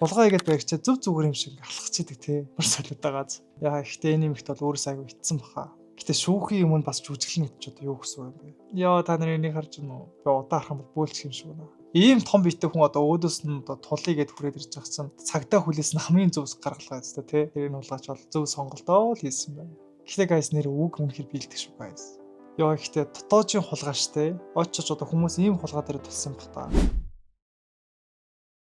Хулгай игээд баригчаа зөв зүгээр юм шиг алхчихдаг те. Бүр солиод байгааз. Яа ихтэй энэ юмхт бол өөрөөс аягүй итсэн баха. Гэтэ шүүхийн юм нь бас жүжиглэн гэж одоо юу гэсэн юм бэ? Яа та нар энийг харж байна уу? Би удаа харах юм бол бөөлчих юм шиг байна. Ийм том биетэй хүн одоо өөдөөс нь одоо тулыгээд хүрээд ирж байгаа чинь цагдаа хүлээс нь хамгийн зөв гаргалгаа өстой тий. Тэрийг хулгайч бол зөв сонголтоо л хийсэн байна. Гэхдээ guys нэр үг үнэхээр биелдэг шүү guys. Яа ихтэй дотоодын хулгайчтэй очиж одоо хүмүүс ийм хулгай дээр тулсан баг та.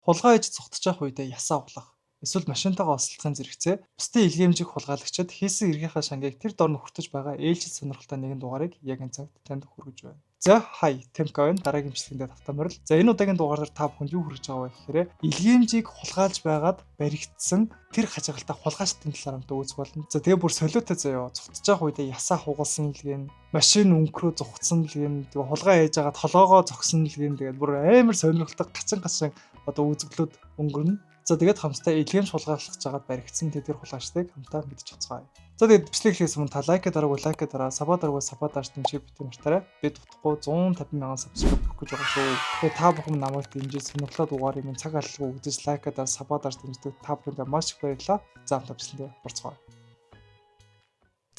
Хулгай ээж цогтож явах үедээ ясаа улах. Эсвэл машинтайгаа ослохын зэрэгцээ бусдын илгээмжийг хулгайлагчид хийсэн эргийнхаа шангийг тэр дор нь хүртэж байгаа ээлжид сонирхолтой нэгэн дугаарыг яг энэ цагт танд хүргэж байна. За хай Темка байна. Дараагийн бичлэгэндээ тавтамжрал. За энэ удаагийн дугаараар та бүхэнд юу хүргэж байгаа вэ гэхээр илгээмжийг хулгайлж байгаад баригдсан тэр хажигалтай хулгайчдын талаар хамтаа үзэх болно. За тэгээ бүр солиотой заяа. Цогтож явах үедээ ясаа хугалсан л гин машин өнгөрөө зугцсан л гин тэгээ хулгай ээж байгаа толгоогоо зогсон л гин тэгээ бүр амар сонирхолтой гачин одоо үзэгдлүүд өнгөрнө. За тэгээд хамтдаа илгээмж хулгайлах жагаад баригдсан тэр хулгайчдыг хамтаа мэдчих цаая. За тэгээд бичлэг хийхээс өмнө та лайк дараа сабаа дарж дэмжиж битэн мартаарай. Бид утгагүй 150 мянган сабскрайб өгөх гэж байгаа шүү. Тэгээд та бүхэн намайг дэмжиж сонирхлоо дугаарыг минь цаг алгүй үзэж лайк сабаа дарж дэмждэг та бүхэнд маш их баярлалаа. За хамтдаа бичлэгээ орцгоё.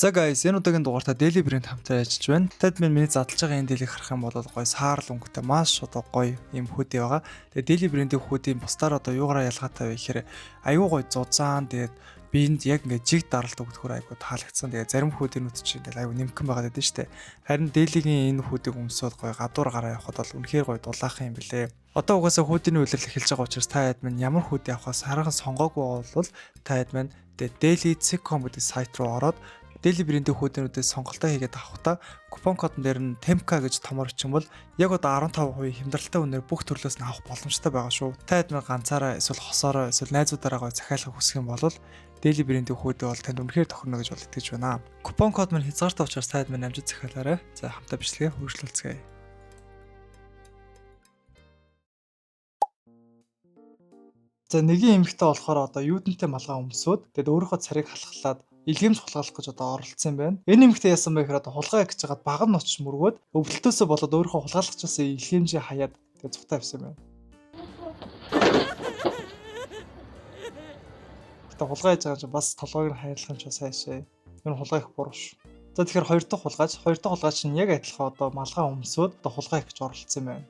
За guys, энэ удаагийн дугаартаа Daily Brand хамтаа ажиллаж байна. Тад миний задлж байгаа энэ дэлийг харах юм бол гоё саарл өнгөтэй маш одоо гоё юм хөдий байгаа. Тэгээ Daily Brand-ийн хөдийн бусдаар одоо юугаараа ялгаатай вэ гэхээр аюу гоё зузаан тэгээд биэнд яг ингээд жиг даралт өгөхөөр аюу таалагдсан. Тэгээ зарим хөдийнүүд чинь ингээд аюу нэмгэн байгаад байдаг шүү дээ. Харин Daily-гийн энэ хөдийг өмсөд гоё гадуур гараа явахад бол үнэхээр гоё дулаахан юм билэ. Одоо угаасаа хөдийн үйлрэл эхэлж байгаа учраас та хэд минь ямар хөдий авахаас хархан сонгоогүй бол та хэд минь Daily.com гэдэг сайт руу ороод Daily Brand-ийн хөдөөнүүдээс сонголтоо хийгээд авахдаа купон кодон дээр нь Temka гэж томор бичвэл яг одоо 15% хямдралтай үнээр бүх төрлөөс нь авах боломжтой байгаа шүү. Та хэд ганцаараа эсвэл хосоороо эсвэл найзуудаараа захиалах хүсэх юм бол Daily Brand-ийн хөдөө бол танд үнэхээр тохирно гэж бол итгэж байна. Купон код маань хязгаартай учраас та хэд амжиж захиалаарай. За хамтаа бичлэгээ үргэлжлүүлцгээе. За нэгийн эмэгтэй болохоор одоо юудэнтэй малгай өмсөд тэгээд өөрийнхөө царийг халахлаад илгээмж хулгайлах гэж одоо оролцсон юм байна. Энэ эмэгтэй яасан бэ гэхээр одоо хулгай гэж хагаад баг нь очиж мөргөөд өвдөлтөөсөө болоод өөрийнхөө хулгайлахчаасаа илгээмжээ хаяад тэгээд цухтаа авсан юм байна. Гэтэ хулгай хийж байгаа чинь бас толгойг нь хайрлах юм ч сайшээ. Энэ хулгай их буруу шүү. За тэгэхээр хоёр дахь хулгайч нь яг адилхан одоо малгай өмсөд одоо хулгай их гэж оролцсон юм байна.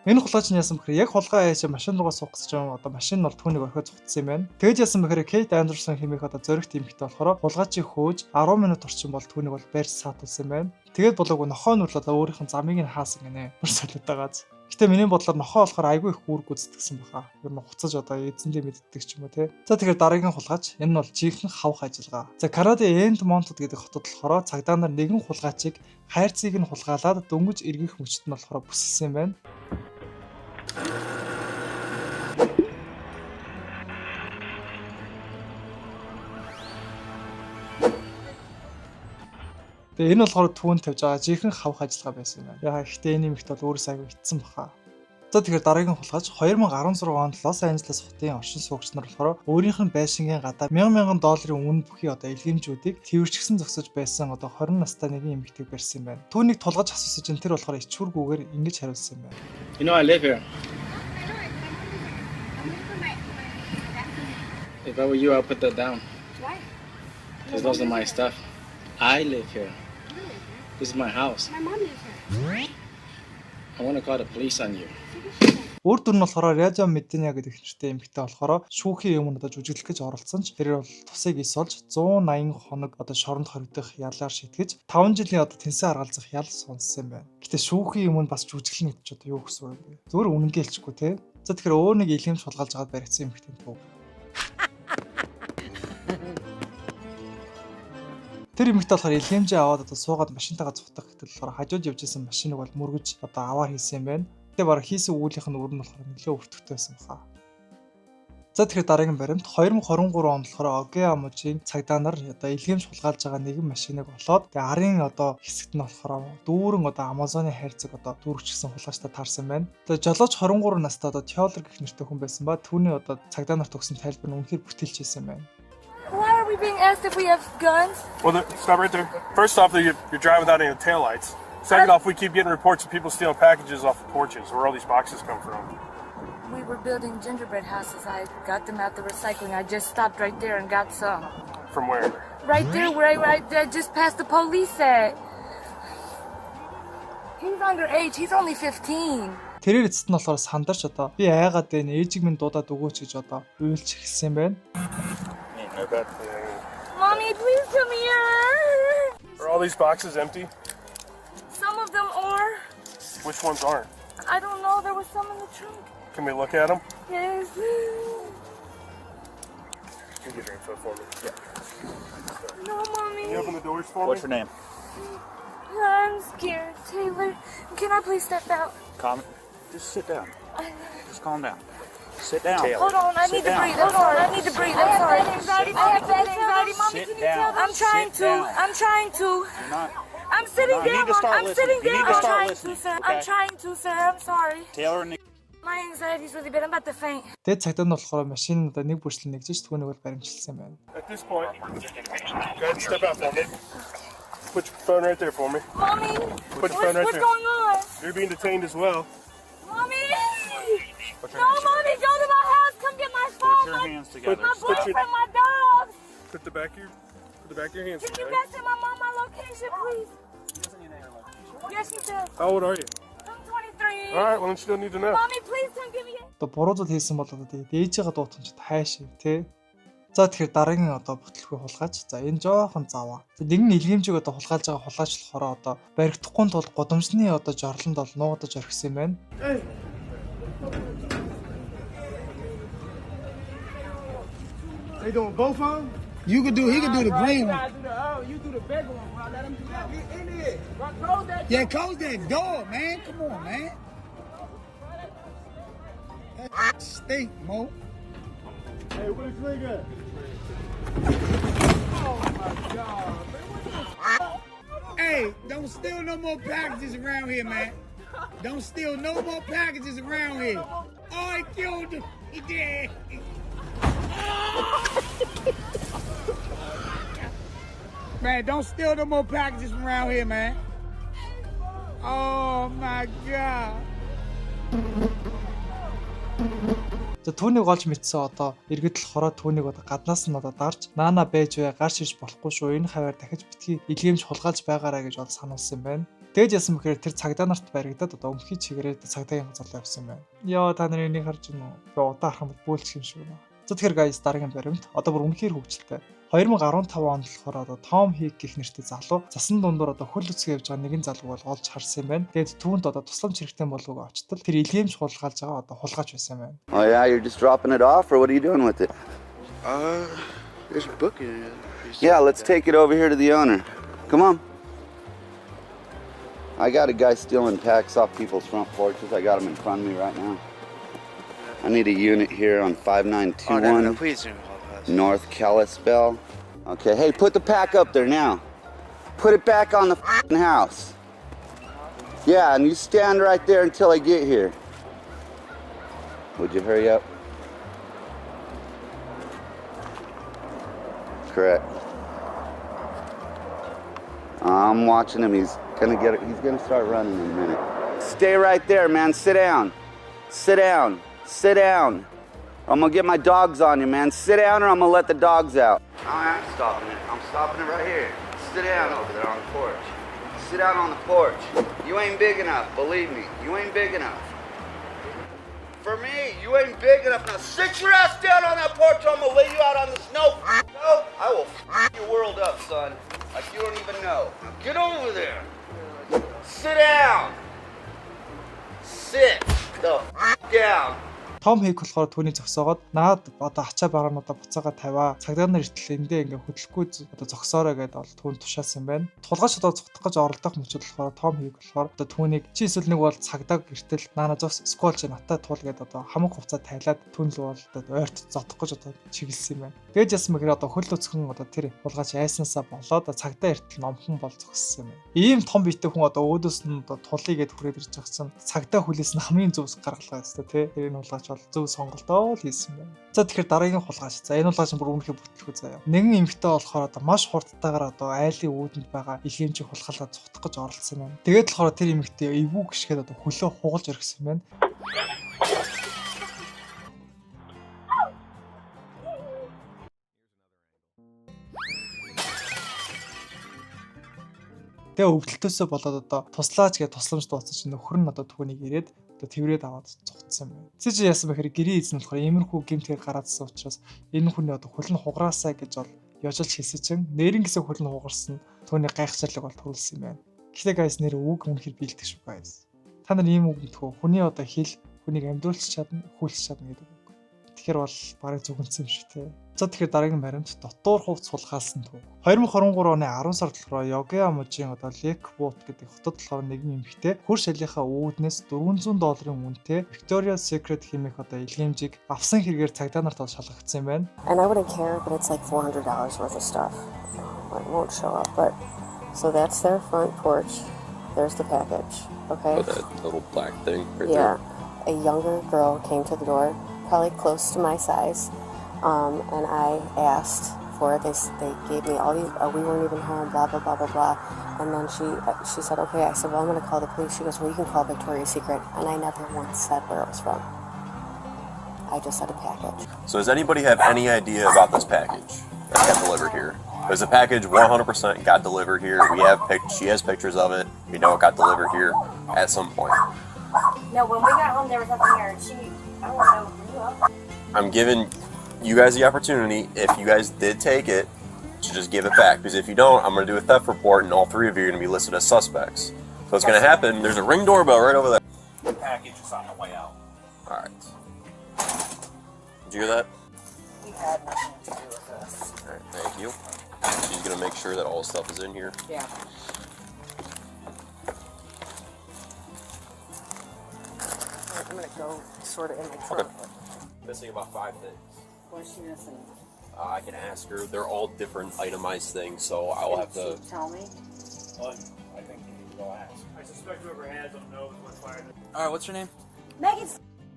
Энэ хулгайч нь яасан бэхээр яг хулгай аяашаа машин руугаа суух гэж байгаа одоо машин нь бол түүнийг орхиод цугцсан юм байна. Тэгэж яасан бэхээр Кейт Андерсон хэмээх одоо зоригт эмэгтэй болохоор хулгайчийг хөөж 10 минут орчим бол түүнийг бол байрч саатуулсан юм байна. Тэгээд болоогүй нохоо нь бол одоо өөрийнх нь замыг нь хаасан гинэ. Бүр солиод байгааз. Гэтэ миний бодлоор нохоо болохоор айгүй их үүрэг гүйцэтгэсэн баха. Ер нь хуцаж одоо эзэндээ мэддэг ч юм уу те. За тэгэхээр дараагийн хулгайч энэ нь бол жинхэнэ хавх ажиллагаа. За Канадын Эндмонтод гэдэг хотод болохоор цагдаа нар нэгэн хулгайчийг хайрцгийг нь хулгайлаад дөнгөж эргэх мөчт нь болохоор бүсэлсэн юм байна. Тэгээ энэ болохоор түүнд тавьж байгаа жинхэнэ хавх ажиллагаа байсан юм байна. Яа гэхдээ энэ юмхт бол өөрөөс аягүй итсэн баха. За тэгэхээр дараагийн хулгайч 2016 онд Лос Анжелес хотын оршин суугч нар болохоор өөрийнх нь байшингийн гадаа $1000 үнэ бүхий одоо илгээмжүүдийг тэрвэрчгсэн зогсож байсан одоо 20 настай нэгэн эмэгтэйг барьсан юм байна. Түүнийг тулгаж асуусан чинь тэр болохоор ичхүргүүгээр ингэж хариулсан юм байна. You know I live here. If I were you, I'll put that down. Why? Because those are my stuff. I live here. This is my house. My mom lives here. I want to call the police on you. Өөр дүр нь болохоор радио Мединя гэдэг нэртэй эмэгтэй болохоор шүүхийн өмнө одоо жүжиглэх гэж оролцсон ч тэр бол тусыг ис олж 180 хоног одоо шоронд хоригдох ялаар шитгэж 5 жилийн одоо тэнцэн аргалзах ял сонссон юм байна. Гэтэ шүүхийн өмнө бас жүжиглэх гэж одоо юу гэсэн юм бэ? Зөвөр үнэнгээ хэлчихгүй те. За тэгэхээр өөр нэг илгээмж шулгаалж аваад баригдсан эмэгтэй туу. Тэр эмэгтэй болохоор илгээмжээ аваад одоо суугаад машинтайгаа цухтах гэтэл болохоор хажууд явж исэн машиныг бол мөргөж одоо аваар хийсэн юм байна. Тэгээ бараг хийсэн үүлийнх нь өөр нь болохоор нэлээд өвтөгтэй байсан баха. За тэгэхээр дараагийн баримт 2023 онд болохоор Огеамужийн цагдаа нар одоо илгээмж хулгайлж байгаа нэгэн машиныг олоод тэгээ арын одоо хэсэгт нь болохоор дүүрэн одоо Амазоны хайрцаг одоо дүүргчсэн хулгайчтай таарсан байна. Тэгээ жолооч 23 настай одоо Теолор гэх нэртэй хүн байсан ба түүний одоо цагдаа нарт өгсөн тайлбар нь үнэхээр бүтээлчсэн байна. Why are we being asked if we have guns? Well, stop right there. First off, you're driving without any taillights. Second off, we keep getting reports of people stealing packages off the porches. Where all these boxes come from? We were building gingerbread houses. I got them at the recycling. I just stopped right there and got some. From where? Right there where I just passed the police at. He's underage. He's only 15. Тэрээр эцэст нь болохоор сандарч одоо би айгаад байна ээжиг минь дуудаад өгөөч гэж одоо уйлж эхэлсэн байна. Mommy, please come here. Are all these boxes empty? Some of them are. Which ones aren't? I don't know. There was some in the trunk. Can we look at them? Yes. Can you get your info for me? Yeah. No, Mommy. Can you open the doors for What's me? your name? I'm scared. Taylor, can I please step out? Calm. Just sit down. Just calm down. Sit down. Hold on, I need to breathe. I'm sorry. I need to breathe. I'm sorry. I have bad anxiety. Mommy, Sit can you tell down. them? I'm trying Sit to. down. I'm trying to. You're not. I'm sitting No, you down. need to start I'm listening. sitting You need down. to I'm start trying to, listening, sir. okay? I'm trying to, sir. I'm sorry. Taylor and My anxiety's really bad. I'm about to faint. Тэгээд цагдаа нь болохоор машин одоо нэг бүрчлэн нэгжиж түүнийг бол баримжилсан байна. At this point, go ahead and step out for me. Put your phone right there for me. Mommy, Put your phone right what's there. going on? You're being detained as well. Mommy! No, Mommy, go to my house. Come get my put your phone. hands together. My Put your- boyfriend, my dogs. Put the back of your hands Can you together. message my mom my location, please? Yes, she does. How old are you? I'm 23. All right, well, then you still need to know. Mommy, please come give me a... Одоо буруу зүйл хийсэн бол одоо тэгээд ээжигээ дуутах ч хайшиг тий. За тэгэхээр дараагийн одоо бүтлгүй хулгайч. За энэ жоохон заваа. За нэгэн илгээмжийг одоо хулгайлж байгаа хулгайч болохоор одоо баригдахгүй тул гудамжны одоо жорлонд бол нуугдаж орхисон юм байна. They doing both of them? You could do. He could do the green one. You do the bigger one, bro. Let him do that. Get in there. Bro, close that. Yeah, close that door, man. Come on, man. That stink, Mo. Hey, where the swing at? Hey, don't steal no more packages around here, man. Don't steal no more packages around here. Oh, he killed him. He did. Man, don't steal no more packages from around here, man. Oh my God. За түүнийг олж мэдсэн одоо иргэд болохоор түүнийг одоо гаднаас нь одоо дарж наана байж бай гарч ирж болохгүй шүү. Энэ хаваар дахиж битгий илгээмж хулгайлж байгаараа гэж бол сануулсан юм байна. Тэгж ясан бэхээр тэр цагдаа нарт баригдаад одоо өмхий чигээрээ цагдаагийн газар явсан байна. Яа та нарын энийг харж байна уу? Би удаа харах юм бол бөөлчих юм шиг байна. За тэгэхээр guys дараагийн баримт одоо бүр үнэхээр хөвгчлээ. 2015 онд болохоор одоо Том Хик гэх нэртэй залуу засан дундуур одоо хөл үсгээ явж байгаа нэгэн залууг бол олж харсан юм байна. Тэгээд түүнд одоо тусламж хэрэгтэй болов уу очтол тэр илгээмж хулгайлж байгаа одоо хулгайч байсан юм байна. Oh yeah, you're just dropping it off, or what are you doing with it? There's a book in it. Yeah, let's take it over here to the owner. Come on. I got a guy stealing packs off people's front porches. I got him in front of me right now. I need a unit here on 5921 no, please don't call us. North Kalispell. Okay, hey, put the pack up there now. Put it back on the f***ing house. Yeah, and you stand right there until I get here. Would you hurry up? Correct. I'm watching him. He's gonna start running in a minute. Stay right there, man. Sit down. Sit down. Sit down. I'm gonna get my dogs on you, man. Sit down or I'm gonna let the dogs out. I'm stopping it. I'm stopping it right here. Sit down over there on the porch. Sit down on the porch. You ain't big enough, believe me. You ain't big enough. For me, you ain't big enough. Now sit your ass down on that porch or I'm gonna lay you out on the snow. No, I will f your world up, son. Like you don't even know. Now get over there. Sit down. Sit the f down. Том Хейк болохоор түүний зогсоогоод наад одоо ачаа бараануудаа буцаага тавиа. Цагдаа нар иртэл эндээ ингээ хөдлөхгүй одоо зогсоорой гэдээ бол түүнд тушаасан юм байна. Тулгаач одоо цогтох гэж оролдох мөчөд болохоор Том Хейк болохоор одоо түүнийг чи эсвэл нэг бол цагдааг иртэл наана зогс скволж натаа туул гэдээ одоо хамаг хувцас тайлаад түн л бол одоо ойрт зодох гэж одоо чиглэсэн юм байна. Тэгэж яасан мэхээр одоо хөл өцгөн одоо тэр булгаач айсансаа болоод цагдаа иртэл номхон бол зогссон юм байна. Ийм том биетэй хүн одоо өөдөөс нь одоо тулъя гэд хүрээд ирж байгаа чинь цагдаа хүлээс нь хамгийн зөв гаргалгаа өстой тий. Тэр энэ булгаач бол зөв сонголтоо л хийсэн байна. За тэгэхээр дараагийн булгаач. За энэ булгаач бүр үнэхээр бүтлэхүү заяа. Нэгэн эмэгтэй болохоор одоо маш хурдтайгаар одоо айлын үүдэнд байгаа илгээмжийг хулгайлаа цухтах гэж оролцсон юм байна. Тэгээд болохоор тэр эмэгтэй эвгүй гიშгээд одоо хөлөө хугалж өргөсөн юм байна. Тэгээ өвдөлтөөсөө болоод одоо туслаач гэж тусламж дууцаж нөхөр нь одоо түүнийг ирээд одоо тэрвэрэд аваад цугцсан юм байна. Тэж яасан бэхээр гэрийн эзэн болохоор иймэрхүү гэмтгээр гараадсан учраас энэ хүний одоо хөл нь хугараасаа гэж бол ёжолж хэлсэн чинь нэрэн гэсэн хөл нь хугарсан түүний гайхшаалыг бол төрүүлсэн юм байна. Гэхдээ guys нэр үг үнэхээр биелдэг шүү guys. Та нар ийм үг мэдхүү хүний одоо хэл хүнийг амьдруулж чадна, хүлж чадна гэдэг үг. Тэгэхээр бол барыг зүгэнсэн юм шүү те. За тэгэхээр дараагийн баримт дотор хувц сулгаалсан төв. 2023 оны 10 сард болохоор Йогямужийн одоо Лекбут гэдэг хотод болохоор нэгэн эмэгтэй хөр шалийнхаа үүднээс $400 үнэтэй Victoria's Secret хэмээх одоо илгээмжийг авсан хэрэгээр цагдаа нарт шалгагдсан юм байна. And I wouldn't care, but it's like $400 worth of stuff. It won't show up, but so that's their front porch. There's the package. Okay. Oh, that little black thing right there. Yeah. A younger girl came to the door, probably close to my size. And I asked for it. They gave me all these. We weren't even home. Blah blah blah blah blah. And then she said, okay. I said, well, I'm going to call the police. She goes, well, you can call Victoria's Secret. And I never once said where it was from. I just said a package. So does anybody have any idea about this package that got delivered here? Because the package 100% got delivered here. She has pictures of it. We know it got delivered here at some point. No, when we got home, there was nothing here. I don't know. I'm giving you guys the opportunity, if you guys did take it, to just give it back. Because if you don't, I'm going to do a theft report, and all three of you are going to be listed as suspects. So what's going to happen, there's a Ring doorbell right over there. The package is on the way out. All right. Did you hear that? We had nothing to do with this. All right, thank you. She's going to make sure that all the stuff is in here. Yeah. I'm going to go sort of in the trunk. Okay. Missing about 5 things. What is she missing? I can ask her. They're all different itemized things, so I will have to. She tell me. Well, I think you need to go ask. I suspect whoever has them knows what fired it. All right, what's your name? Megan.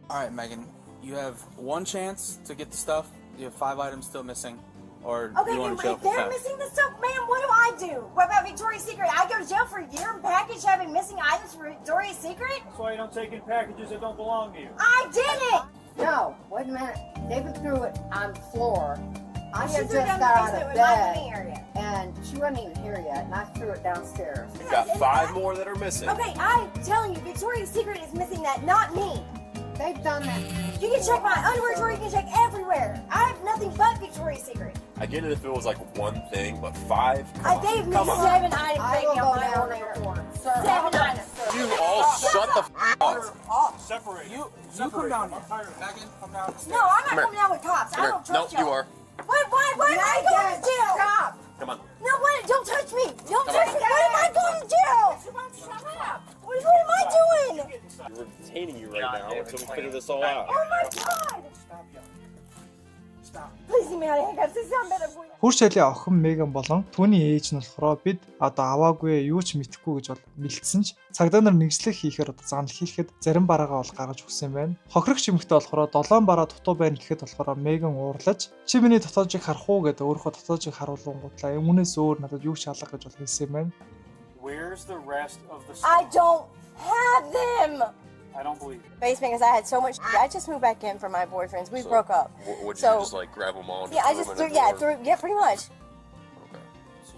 All right, Megan. You have one chance to get the stuff. You have 5 items still missing, or Okay, you want to jail if for they're theft. missing the stuff, ma'am, what do I do? What about Victoria's Secret? I go to jail for a year and package having missing items for Victoria's Secret? That's why you don't take in packages that don't belong to you. I did it! No, wait a minute. David threw it on the floor. I She had threw it just down the got out basement of with my bed, living area. and she wasn't even here yet, and I threw it downstairs. We've got 5 more that are missing. Okay, I'm telling you, Victoria's Secret is missing that, not me. They've done that. You can check my underwear drawer, you can check everywhere. I have nothing but Victoria's Secret. I get it if it was like one thing, but 5? Come on. They've Come missed on. 7 items, I baby, will on go my down own the there. report. Sir, 7 items. You all shut the up. Separate. You come down here. Megan, come down the stairs. No, I'm not Come here. coming down with cops. I Come don't here. No, trust y'all. you are. Why am I going to jail? Stop. Come on. No, what? Don't touch me. Don't Come touch on. me. Why am I going to jail? Shut up. What am I doing? We're detaining you right now until we figure this all out. Oh my God. Stop yelling. Stop. Please leave me out of handcuffs. This is not better for you. Хөр шалийн охин Меган болон түүний ээж нь болохоор бид одоо аваагүй юу ч мэдэхгүй гэж бол мэлдсэн ч цагдаа нар нэгжлэх хийхээр одоо занал хийхэд зарим бараагаа бол гаргаж өгсөн юм байна. Хохирогч эмэгтэй болохоор 7 бараа дутуу байна гэхэд болохоор Меган уурлаж чи миний дотоожийг харах уу гэдэг өөрийнхөө дотоожийг харуулгуутлаа өмнөөс өөр надад юу ч алга гэж бол хэлсэн юм байна. Where's the rest of the I stuff? don't have them. I don't believe it. Basement, because I had so much. I just moved back in from my boyfriends. We So, broke up. Would you So- just like grab them all? And Yeah, I throw just them threw. in the door? Yeah, pretty much. Okay. So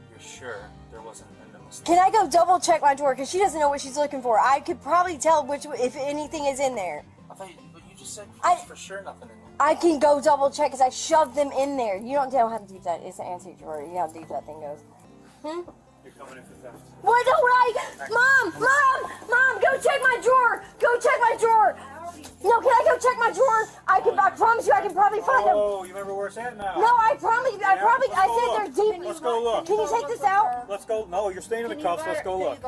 you're sure there wasn't a mistake? Can I go double check my drawer? Because she doesn't know what she's looking for. I could probably tell if anything is in there. I thought but you just said I- for sure nothing in there. I can go double check because I shoved them in there. You don't know how deep that is. An antique drawer. You know how deep that thing goes. You're coming in for theft. Why don't Mom, go check my drawer. Go check my drawer. No, can I go check my drawer? I promise you I can probably find them. Oh, you remember where it's at now? No, I promise you, I said they're deep. Let's go look. Can you take this out? Let's go. No, you're staying in the cuffs. Let's go look.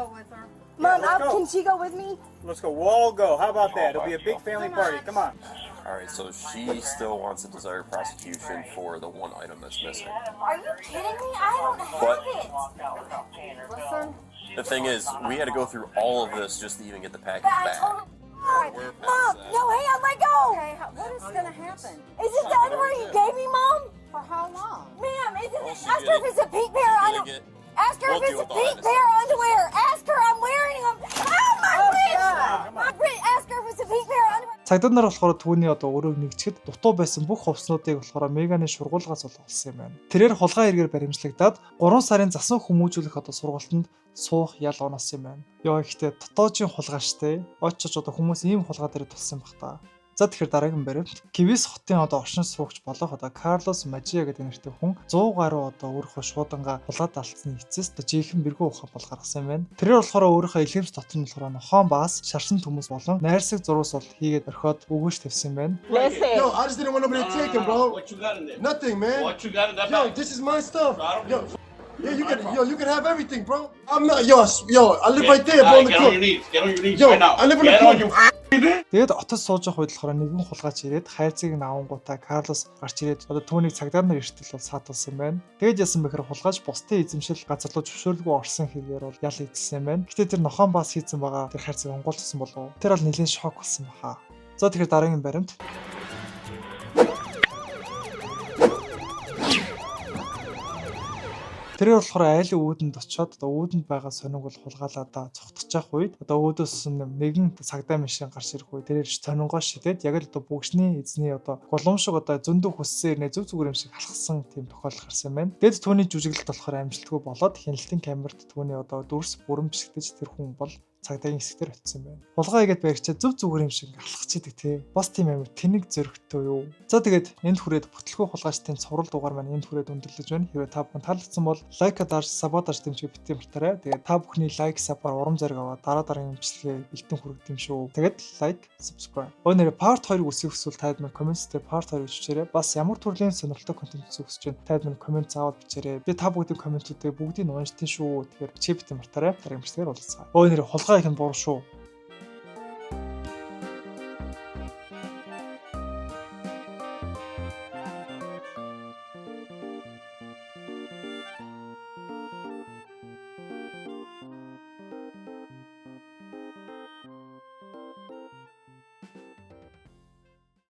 Mom, let's go. can she go with me? Let's go. We'll all go. How about that? It'll be a big family party. Come on. All right, so she still wants a desired prosecution for the one item that's missing. Are you kidding me? I don't have it. Listen. The thing is, we had to go through all of this just to even get the package I back. told Mom, no, hang on, let go. Okay, what is going to happen? Is this the underwear you gave me, Mom? For how long? Ma'am, isn't Well, it? she's Ask her if it's a pink pair of underwear. Ask her We'll if it's deal a with all pink that. pair of underwear. Ask her, I'm wearing them. Oh, my wrist! My wrist. Ask her if it's a pink pair of underwear. Цагдаад нар болохоор түүний одоо өрөөг нэгчгэд дутуу байсан бүх хувцснуудыг болохоор Меганы шургуулгаас олсон юм байна. Тэрээр хулгай хэрэгээр баримтлагдаад 3 сарын засан хүмүүжүүлэх одоо сургалтанд суух ял оноос юм байна. Яа ихтэй дотоодын хулгайштэй очиж одоо хүмүүс ийм хулгай дээр тулсан баг та. За тэгэхээр дараагийн баримт Кивис хотын одоо оршин суугч болох одоо Карлос Мажиа гэдэг нэртэй хүн 100 гаруй одоо өөрийнхөө шуудангаа булаад алдсны эцэс одоо жинхэнэ бэргүү ухаан бол гаргасан юм байна. Тэрээр болохоор өөрийнхөө илгээмж дотор нь болохоор нохон баас шарсан хүмүүс болон найрсаг зурус бол хийгээд орхиод өгөөж тавьсан юм байна. Yo, I just didn't want nobody to take him, bro. What you got in there? Nothing, man. What you got in that Yo, bag? this is my stuff. I don't Yo, give yeah, you can have everything, bro. I'm not, yo, I live right there, bro. Alright, get on your knees. Get on your knees Yo, right now. I live in the Get on club. your Тэгээд отод сууж явах үед болохоор нэгэн хулгайч ирээд хайрцгийг наавангуудаа Карлос гарч ирээд одоо түүнийг цагдаа нар эртэл бол саатуулсан байна. Тэгээд яасан бэхээр хулгайч бусдын эзэмшил газар руу зөвшөөрөлгүй орсон хэрэгээр бол ял идсэн юм байна. Гэтэ тэр нохон бас хийсэн байгаа тэр хайрцаг онгойлцсон болов. Тэр бол нэлээд шок болсон баха. За тэгэхээр дараагийн баримт тэрээр болохоор айлын үүдэнд очиод одоо үүдэнд байгаа сониг бол хулгаалаад цогтчих үед одоо өөдөөс нэгэн цагдаа машин гарч ирэх үед тэрээр сонингоо шидэд яг л одоо бүгшний эзний одоо голомшиг одоо зөндөө хүссэн ирнэ зүг зүгээр юм шиг халахсан тийм тохиолдол гарсан юм байна. Тэгэд түүний жүжиглэлт болохоор амжилтгүй болоод хяналтын камерт түүний одоо дүрс бүрэн бишгдэж тэр хүн бол цагдаагийн хэсгээр очсон юм байна. Хулгай игээд баригчаа зүг зүгээр юм шиг алхах чийдэг те. Бас тийм амар тэнэг зөрөгтэй юу. За тэгээд энд хүрээд бүтлгүй хулгайчдын цуврал дугаар маань энд хүрээд өндөрлөж байна. Хэрвээ та бүхэн таалагдсан бол лайк дарж сабодаж дэмжиж битгий мартаарай. Тэгээд та бүхний лайк сабаар урам зориг аваад дараагийн имчилгээ бэлтэн хүргэх юм шүү. Тэгээд лайк, subscribe. Өнөөдөр part 2-ыг үсэх хүсвэл таад минь коммент дээр part 2-ыг бичээрэй. Бас ямар төрлийн сонирхолтой контент үзэх хүсэж байна таад минь коммент заавал бичээрэй. Би та бүгдийн комментүүдийг бүгдийг уншдیں۔ шүү. Тэгэхээр чи битгий мартаарай. Дараагийн имчилгээгээр уулзцгаая. Өнөөдөр хулгай их нь буруу шүү.